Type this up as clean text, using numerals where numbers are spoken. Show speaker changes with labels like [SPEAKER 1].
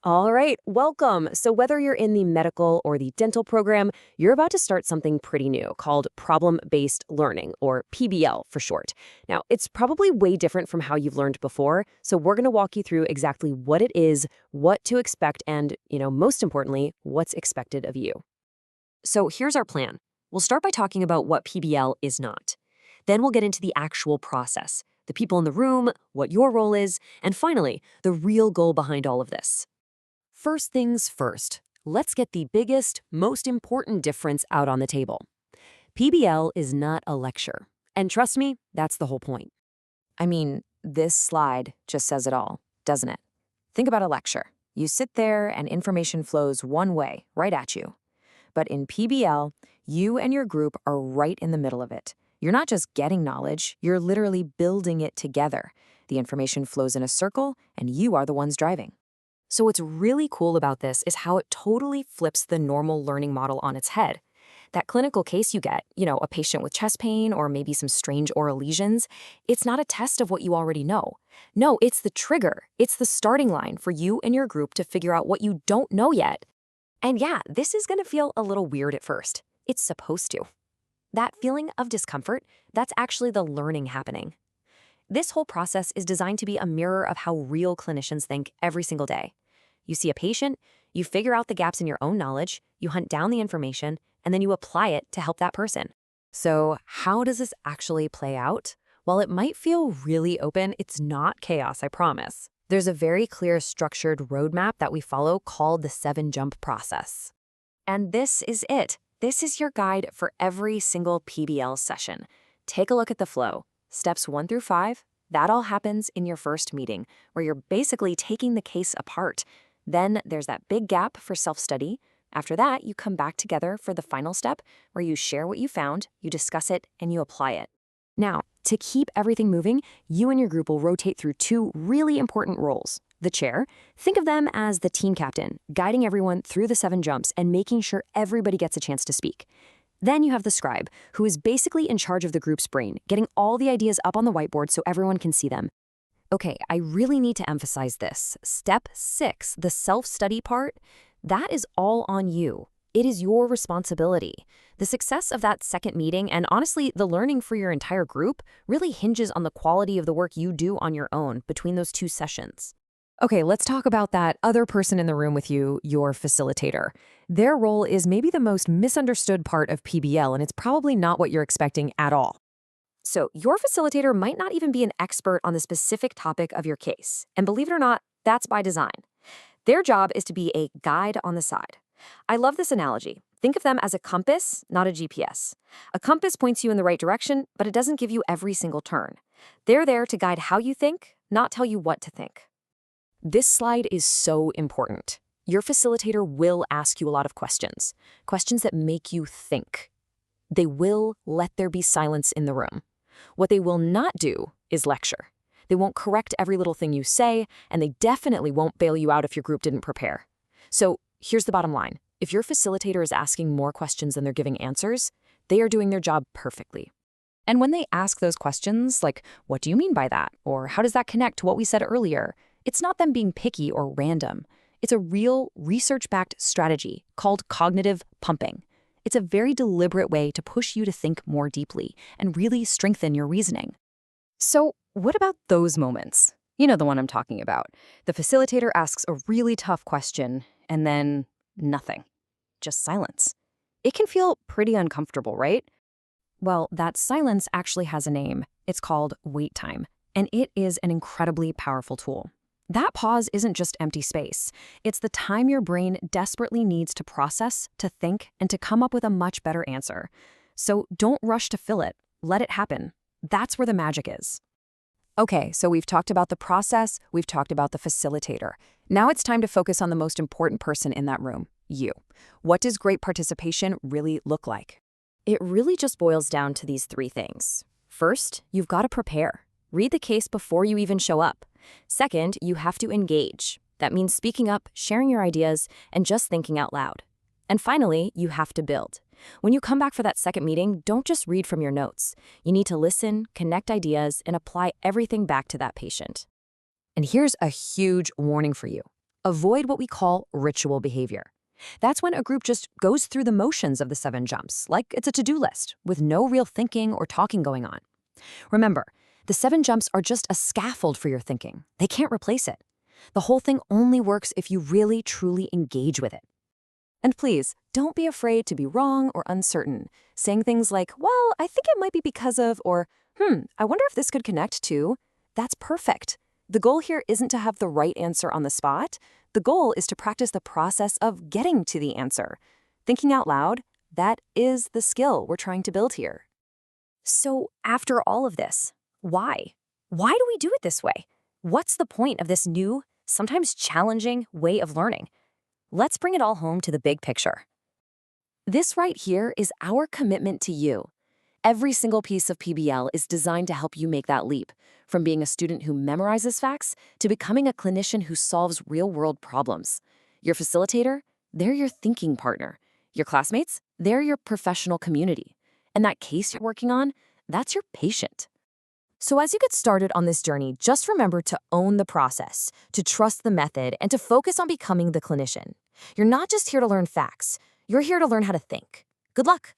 [SPEAKER 1] All right, welcome. So, whether you're in the medical or the dental program, you're about to start something pretty new called problem based learning, or PBL for short. Now, it's probably way different from how you've learned before. So, we're going to walk you through exactly what it is, what to expect, and, most importantly, what's expected of you. So, here's our plan. We'll start by talking about what PBL is not. Then we'll get into the actual process, the people in the room, what your role is, and finally, the real goal behind all of this. First things first, let's get the biggest, most important difference out on the table. PBL is not a lecture. And trust me, that's the whole point. I mean, this slide just says it all, doesn't it? Think about a lecture. You sit there and information flows one way, right at you. But in PBL, you and your group are right in the middle of it. You're not just getting knowledge, you're literally building it together. The information flows in a circle, and you are the ones driving. So what's really cool about this is how it totally flips the normal learning model on its head. That clinical case you get, a patient with chest pain or maybe some strange oral lesions, it's not a test of what you already know. No, it's the trigger. It's the starting line for you and your group to figure out what you don't know yet. And yeah, this is going to feel a little weird at first. It's supposed to. That feeling of discomfort, that's actually the learning happening. This whole process is designed to be a mirror of how real clinicians think every single day. You see a patient, you figure out the gaps in your own knowledge, you hunt down the information, and then you apply it to help that person. So how does this actually play out? While it might feel really open, it's not chaos, I promise. There's a very clear structured roadmap that we follow called the 7-jump process. And this is it. This is your guide for every single PBL session. Take a look at the flow. Steps 1 through 5, that all happens in your first meeting, where you're basically taking the case apart. Then there's that big gap for self-study. After that, you come back together for the final step, where you share what you found, you discuss it, and you apply it. Now, to keep everything moving, you and your group will rotate through 2 really important roles. The chair, think of them as the team captain, guiding everyone through the 7 jumps and making sure everybody gets a chance to speak. Then you have the scribe, who is basically in charge of the group's brain, getting all the ideas up on the whiteboard so everyone can see them. Okay, I really need to emphasize this. Step 6, the self-study part, that is all on you. It is your responsibility. The success of that second meeting, and honestly, the learning for your entire group, really hinges on the quality of the work you do on your own between those 2 sessions. Okay, let's talk about that other person in the room with you, your facilitator. Their role is maybe the most misunderstood part of PBL, and it's probably not what you're expecting at all. So your facilitator might not even be an expert on the specific topic of your case. And believe it or not, that's by design. Their job is to be a guide on the side. I love this analogy. Think of them as a compass, not a GPS. A compass points you in the right direction, but it doesn't give you every single turn. They're there to guide how you think, not tell you what to think. This slide is so important. Your facilitator will ask you a lot of questions that make you think. They will let there be silence in the room. What they will not do is lecture. They won't correct every little thing you say, and they definitely won't bail you out if your group didn't prepare. So here's the bottom line. If your facilitator is asking more questions than they're giving answers, they are doing their job perfectly. And when they ask those questions, like, what do you mean by that? Or how does that connect to what we said earlier? It's not them being picky or random. It's a real research-backed strategy called cognitive pumping. It's a very deliberate way to push you to think more deeply and really strengthen your reasoning. So what about those moments? You know the one I'm talking about. The facilitator asks a really tough question and then nothing. Just silence. It can feel pretty uncomfortable, right? Well, that silence actually has a name. It's called wait time, and it is an incredibly powerful tool. That pause isn't just empty space. It's the time your brain desperately needs to process, to think, and to come up with a much better answer. So don't rush to fill it. Let it happen. That's where the magic is. Okay, so we've talked about the process, we've talked about the facilitator. Now it's time to focus on the most important person in that room, you. What does great participation really look like? It really just boils down to these 3 things. First, you've got to prepare. Read the case before you even show up. Second, you have to engage. That means speaking up, sharing your ideas, and just thinking out loud. And finally, you have to build. When you come back for that second meeting, don't just read from your notes. You need to listen, connect ideas, and apply everything back to that patient. And here's a huge warning for you. Avoid what we call ritual behavior. That's when a group just goes through the motions of the 7 jumps, like it's a to-do list, with no real thinking or talking going on. Remember, the 7 jumps are just a scaffold for your thinking. They can't replace it. The whole thing only works if you really, truly engage with it. And please, don't be afraid to be wrong or uncertain, saying things like, well, I think it might be because of, or, I wonder if this could connect to. That's perfect. The goal here isn't to have the right answer on the spot. The goal is to practice the process of getting to the answer. Thinking out loud, that is the skill we're trying to build here. So after all of this, why? Why do we do it this way? What's the point of this new, sometimes challenging way of learning? Let's bring it all home to the big picture. This right here is our commitment to you. Every single piece of PBL is designed to help you make that leap, from being a student who memorizes facts to becoming a clinician who solves real-world problems. Your facilitator, they're your thinking partner. Your classmates, they're your professional community. And that case you're working on, that's your patient. So as you get started on this journey, just remember to own the process, to trust the method, and to focus on becoming the clinician. You're not just here to learn facts. You're here to learn how to think. Good luck.